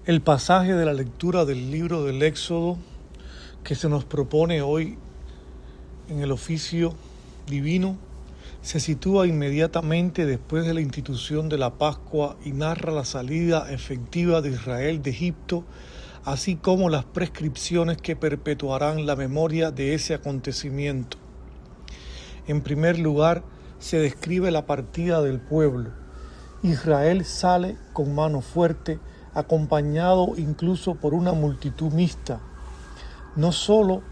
El pasaje de la lectura del libro del Éxodo que se nos propone hoy en el oficio divino se sitúa inmediatamente después de la institución de la Pascua y narra la salida efectiva de Israel de Egipto, así como las prescripciones que perpetuarán la memoria de ese acontecimiento. En primer lugar, se describe la partida del pueblo. Israel sale con mano fuerte, acompañado incluso por una multitud mixta. No solo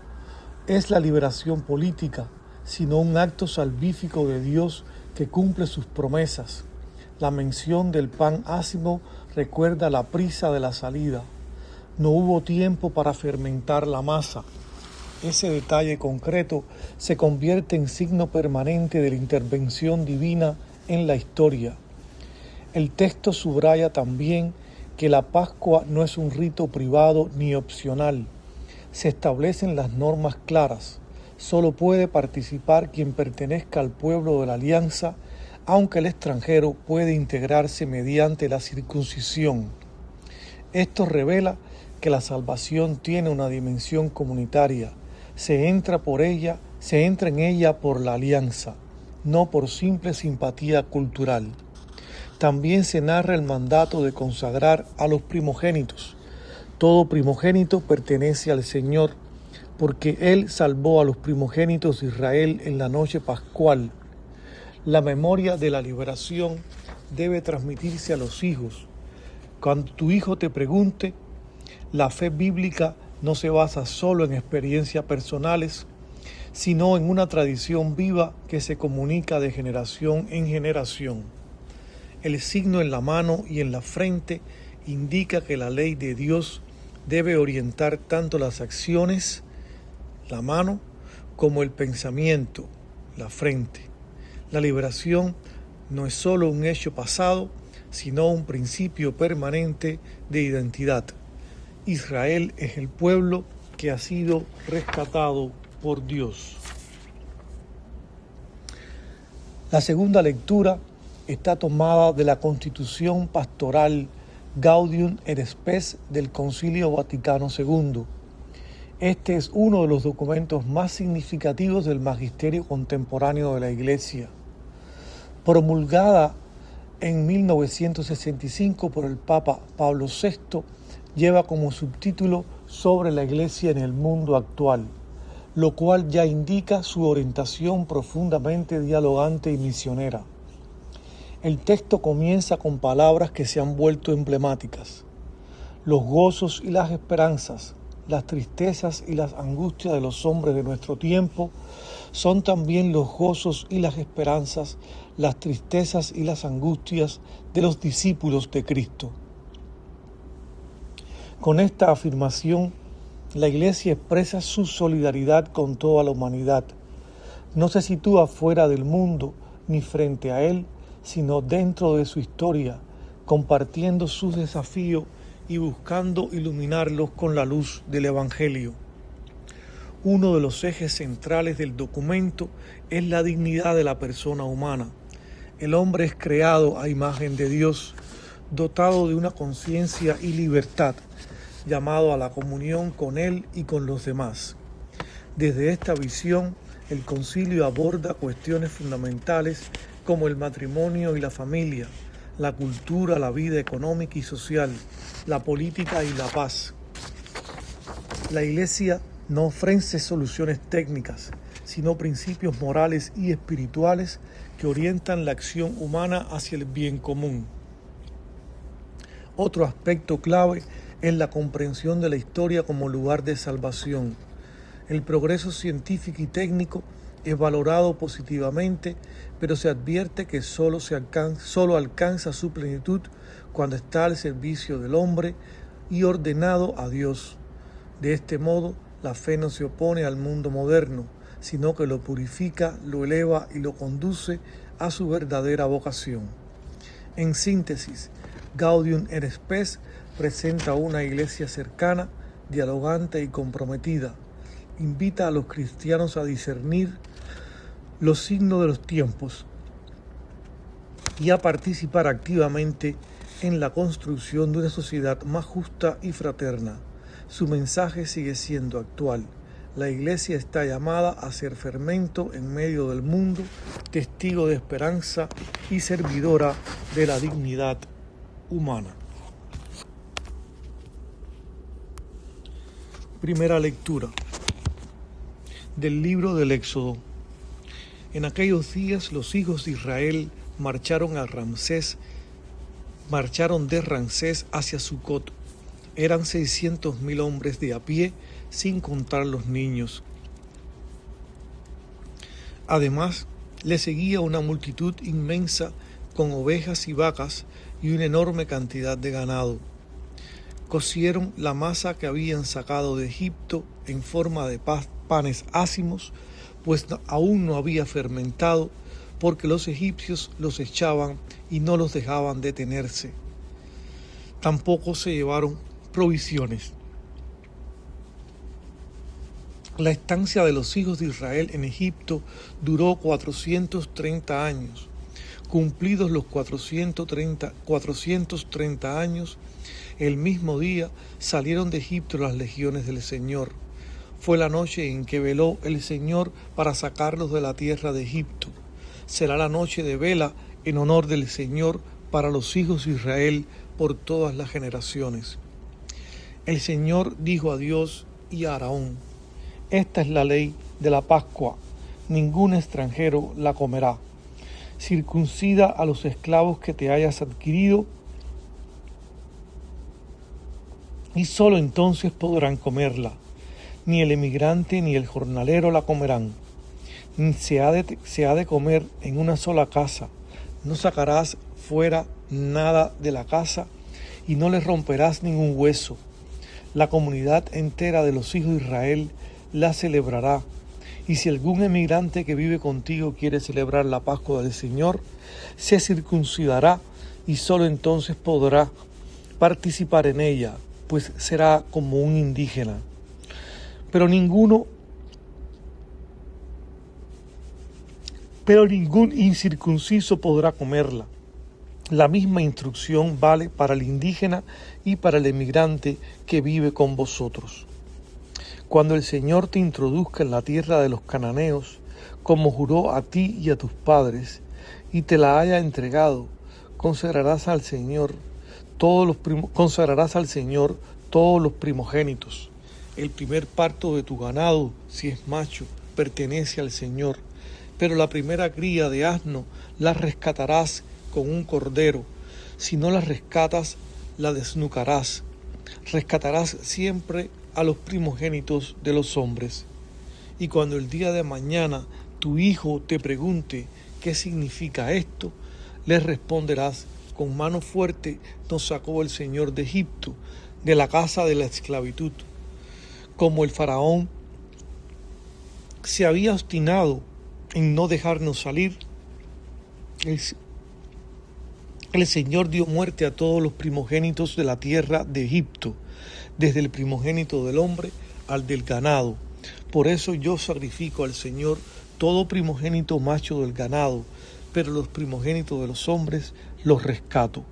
es la liberación política, sino un acto salvífico de Dios que cumple sus promesas. La mención del pan ácimo recuerda la prisa de la salida. No hubo tiempo para fermentar la masa. Ese detalle concreto se convierte en signo permanente de la intervención divina en la historia. El texto subraya también que la Pascua no es un rito privado ni opcional. Se establecen las normas claras. Solo puede participar quien pertenezca al pueblo de la alianza, aunque el extranjero puede integrarse mediante la circuncisión. Esto revela que la salvación tiene una dimensión comunitaria. Se entra en ella por la alianza, no por simple simpatía cultural. También se narra el mandato de consagrar a los primogénitos. Todo primogénito pertenece al Señor, porque Él salvó a los primogénitos de Israel en la noche pascual. La memoria de la liberación debe transmitirse a los hijos. Cuando tu hijo te pregunte, la fe bíblica no se basa solo en experiencias personales, sino en una tradición viva que se comunica de generación en generación. El signo en la mano y en la frente indica que la ley de Dios debe orientar tanto las acciones, la mano, como el pensamiento, la frente. La liberación no es solo un hecho pasado, sino un principio permanente de identidad. Israel es el pueblo que ha sido rescatado por Dios. La segunda lectura está tomada de la Constitución Pastoral Gaudium et Spes del Concilio Vaticano II. Este es uno de los documentos más significativos del magisterio contemporáneo de la Iglesia. Promulgada en 1965 por el Papa Pablo VI, lleva como subtítulo Sobre la Iglesia en el mundo actual, lo cual ya indica su orientación profundamente dialogante y misionera. El texto comienza con palabras que se han vuelto emblemáticas. Los gozos y las esperanzas, las tristezas y las angustias de los hombres de nuestro tiempo son también los gozos y las esperanzas, las tristezas y las angustias de los discípulos de Cristo. Con esta afirmación, la Iglesia expresa su solidaridad con toda la humanidad. No se sitúa fuera del mundo ni frente a él, sino dentro de su historia, compartiendo sus desafíos y buscando iluminarlos con la luz del Evangelio. Uno de los ejes centrales del documento es la dignidad de la persona humana. El hombre es creado a imagen de Dios, dotado de una conciencia y libertad, llamado a la comunión con Él y con los demás. Desde esta visión, el concilio aborda cuestiones fundamentales como el matrimonio y la familia, la cultura, la vida económica y social, la política y la paz. La Iglesia no ofrece soluciones técnicas, sino principios morales y espirituales que orientan la acción humana hacia el bien común. Otro aspecto clave es la comprensión de la historia como lugar de salvación. El progreso científico y técnico es valorado positivamente, pero se advierte que solo alcanza su plenitud cuando está al servicio del hombre y ordenado a Dios. De este modo, la fe no se opone al mundo moderno, sino que lo purifica, lo eleva y lo conduce a su verdadera vocación. En síntesis, Gaudium et Spes presenta una iglesia cercana, dialogante y comprometida. Invita a los cristianos a discernir los signos de los tiempos y a participar activamente en la construcción de una sociedad más justa y fraterna. Su mensaje sigue siendo actual. La Iglesia está llamada a ser fermento en medio del mundo, testigo de esperanza y servidora de la dignidad humana. Primera lectura del libro del Éxodo. En aquellos días los hijos de Israel marcharon de Ramsés hacia Sucot. Eran 600,000 hombres de a pie, sin contar los niños. Además, le seguía una multitud inmensa con ovejas y vacas y una enorme cantidad de ganado. Cocieron la masa que habían sacado de Egipto en forma de panes ácimos, pues aún no había fermentado, porque los egipcios los echaban y no los dejaban detenerse. Tampoco se llevaron provisiones. La estancia de los hijos de Israel en Egipto duró 430 años. Cumplidos los 430 años, el mismo día salieron de Egipto las legiones del Señor. Fue la noche en que veló el Señor para sacarlos de la tierra de Egipto. Será la noche de vela en honor del Señor para los hijos de Israel por todas las generaciones. El Señor dijo a Dios y a Aarón: esta es la ley de la Pascua, ningún extranjero la comerá. Circuncida a los esclavos que te hayas adquirido, y sólo entonces podrán comerla. Ni el emigrante ni el jornalero la comerán. Se ha de comer en una sola casa. No sacarás fuera nada de la casa y no le romperás ningún hueso. La comunidad entera de los hijos de Israel la celebrará. Y si algún emigrante que vive contigo quiere celebrar la Pascua del Señor, se circuncidará y sólo entonces podrá participar en ella, pues será como un indígena. Pero ningún incircunciso podrá comerla. La misma instrucción vale para el indígena y para el emigrante que vive con vosotros. Cuando el Señor te introduzca en la tierra de los cananeos, como juró a ti y a tus padres, y te la haya entregado, consagrarás al Señor todos los primogénitos. El primer parto de tu ganado, si es macho, pertenece al Señor, pero la primera cría de asno la rescatarás con un cordero. Si no la rescatas, la desnucarás. Rescatarás siempre a los primogénitos de los hombres. Y cuando el día de mañana tu hijo te pregunte qué significa esto, le responderás: con mano fuerte nos sacó el Señor de Egipto, de la casa de la esclavitud. Como el faraón se había obstinado en no dejarnos salir, el Señor dio muerte a todos los primogénitos de la tierra de Egipto, desde el primogénito del hombre al del ganado. Por eso yo sacrifico al Señor todo primogénito macho del ganado, pero los primogénitos de los hombres los rescato.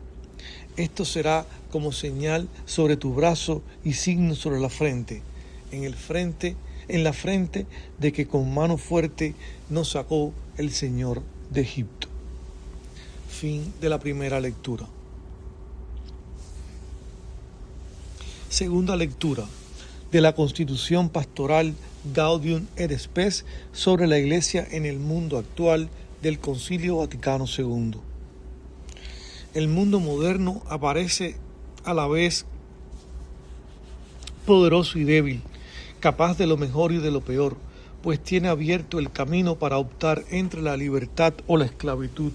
Esto será como señal sobre tu brazo y signo sobre la frente, en la frente de que con mano fuerte nos sacó el Señor de Egipto. Fin de la primera lectura. Segunda lectura de la Constitución Pastoral Gaudium et Spes sobre la Iglesia en el mundo actual del Concilio Vaticano II. El mundo moderno aparece a la vez poderoso y débil, capaz de lo mejor y de lo peor, pues tiene abierto el camino para optar entre la libertad o la esclavitud,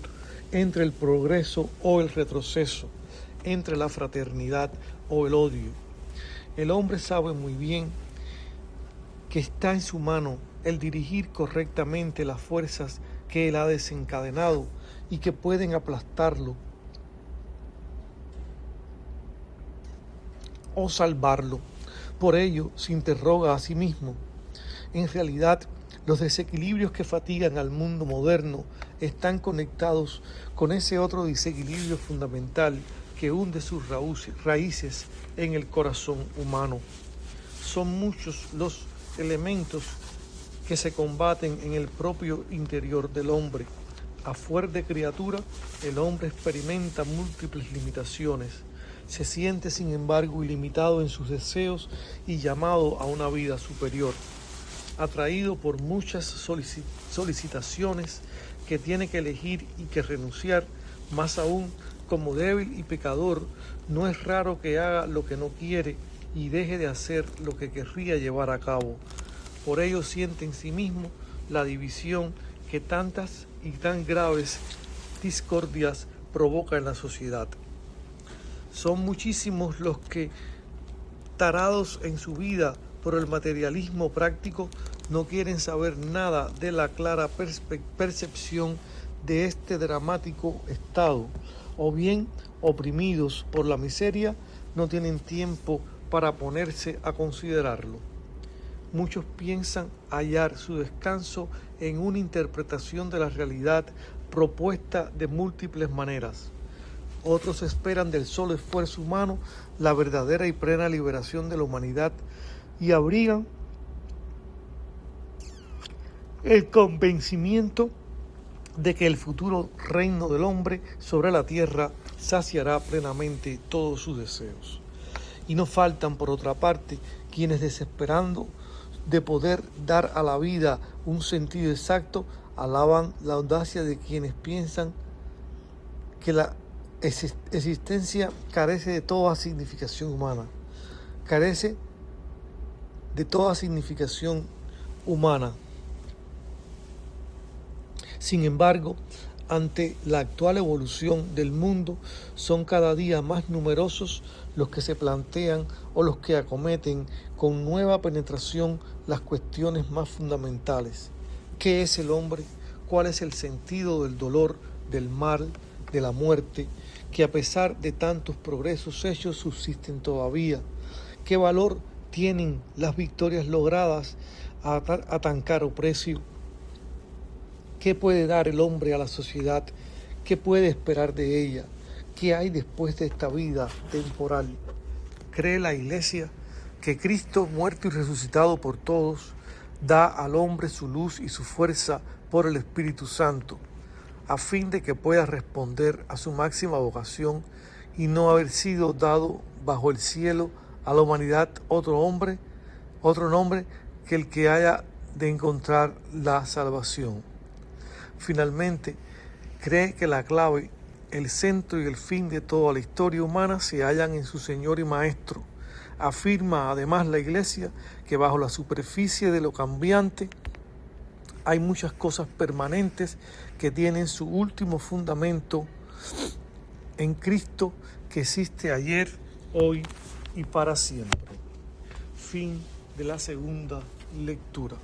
entre el progreso o el retroceso, entre la fraternidad o el odio. El hombre sabe muy bien que está en su mano el dirigir correctamente las fuerzas que él ha desencadenado y que pueden aplastarlo o salvarlo. Por ello, se interroga a sí mismo: en realidad, los desequilibrios que fatigan al mundo moderno están conectados con ese otro desequilibrio fundamental que hunde sus raíces en el corazón humano. Son muchos los elementos que se combaten en el propio interior del hombre. A fuer de criatura, el hombre experimenta múltiples limitaciones. Se siente, sin embargo, ilimitado en sus deseos y llamado a una vida superior. Atraído por muchas solicitaciones que tiene que elegir y que renunciar, más aún como débil y pecador, no es raro que haga lo que no quiere y deje de hacer lo que querría llevar a cabo. Por ello siente en sí mismo la división que tantas y tan graves discordias provoca en la sociedad. Son muchísimos los que, tarados en su vida por el materialismo práctico, no quieren saber nada de la clara percepción de este dramático estado, o bien, oprimidos por la miseria, no tienen tiempo para ponerse a considerarlo. Muchos piensan hallar su descanso en una interpretación de la realidad propuesta de múltiples maneras. Otros esperan del solo esfuerzo humano la verdadera y plena liberación de la humanidad y abrigan el convencimiento de que el futuro reino del hombre sobre la tierra saciará plenamente todos sus deseos. Y no faltan, por otra parte, quienes, desesperando de poder dar a la vida un sentido exacto, alaban la audacia de quienes piensan que la existencia carece de toda significación humana. Carece de toda significación humana. Sin embargo, ante la actual evolución del mundo, son cada día más numerosos los que se plantean o los que acometen con nueva penetración las cuestiones más fundamentales. ¿Qué es el hombre? ¿Cuál es el sentido del dolor, del mal, de la muerte, que a pesar de tantos progresos hechos subsisten todavía? ¿Qué valor tienen las victorias logradas a tan caro precio? ¿Qué puede dar el hombre a la sociedad? ¿Qué puede esperar de ella? ¿Qué hay después de esta vida temporal? ¿Cree la Iglesia que Cristo, muerto y resucitado por todos, da al hombre su luz y su fuerza por el Espíritu Santo, a fin de que pueda responder a su máxima vocación y no haber sido dado bajo el cielo a la humanidad otro nombre que el que haya de encontrar la salvación? Finalmente, cree que la clave, el centro y el fin de toda la historia humana se hallan en su Señor y Maestro. Afirma además la Iglesia que bajo la superficie de lo cambiante hay muchas cosas permanentes que tienen su último fundamento en Cristo, que existe ayer, hoy y para siempre. Fin de la segunda lectura.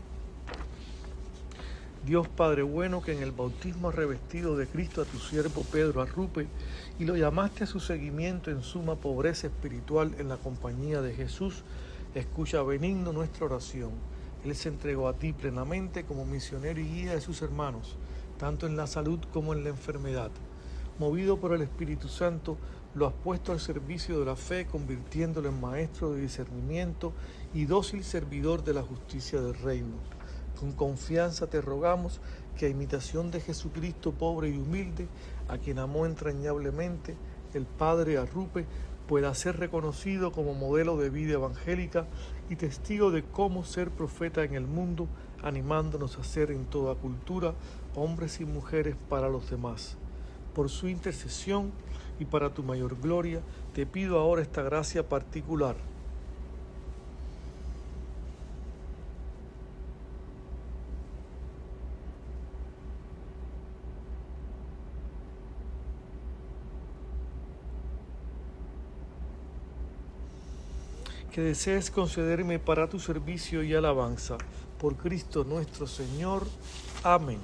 Dios Padre bueno, que en el bautismo has revestido de Cristo a tu siervo Pedro Arrupe y lo llamaste a su seguimiento en suma pobreza espiritual en la compañía de Jesús, escucha benigno nuestra oración. Él se entregó a ti plenamente como misionero y guía de sus hermanos, tanto en la salud como en la enfermedad. Movido por el Espíritu Santo, lo has puesto al servicio de la fe, convirtiéndolo en maestro de discernimiento y dócil servidor de la justicia del reino. Con confianza te rogamos que a imitación de Jesucristo pobre y humilde, a quien amó entrañablemente, el Padre Arrupe pueda ser reconocido como modelo de vida evangélica y testigo de cómo ser profeta en el mundo, animándonos a ser en toda cultura hombres y mujeres para los demás. Por su intercesión y para tu mayor gloria, te pido ahora esta gracia particular. Que desees concederme para tu servicio y alabanza. Por Cristo nuestro Señor. Amén.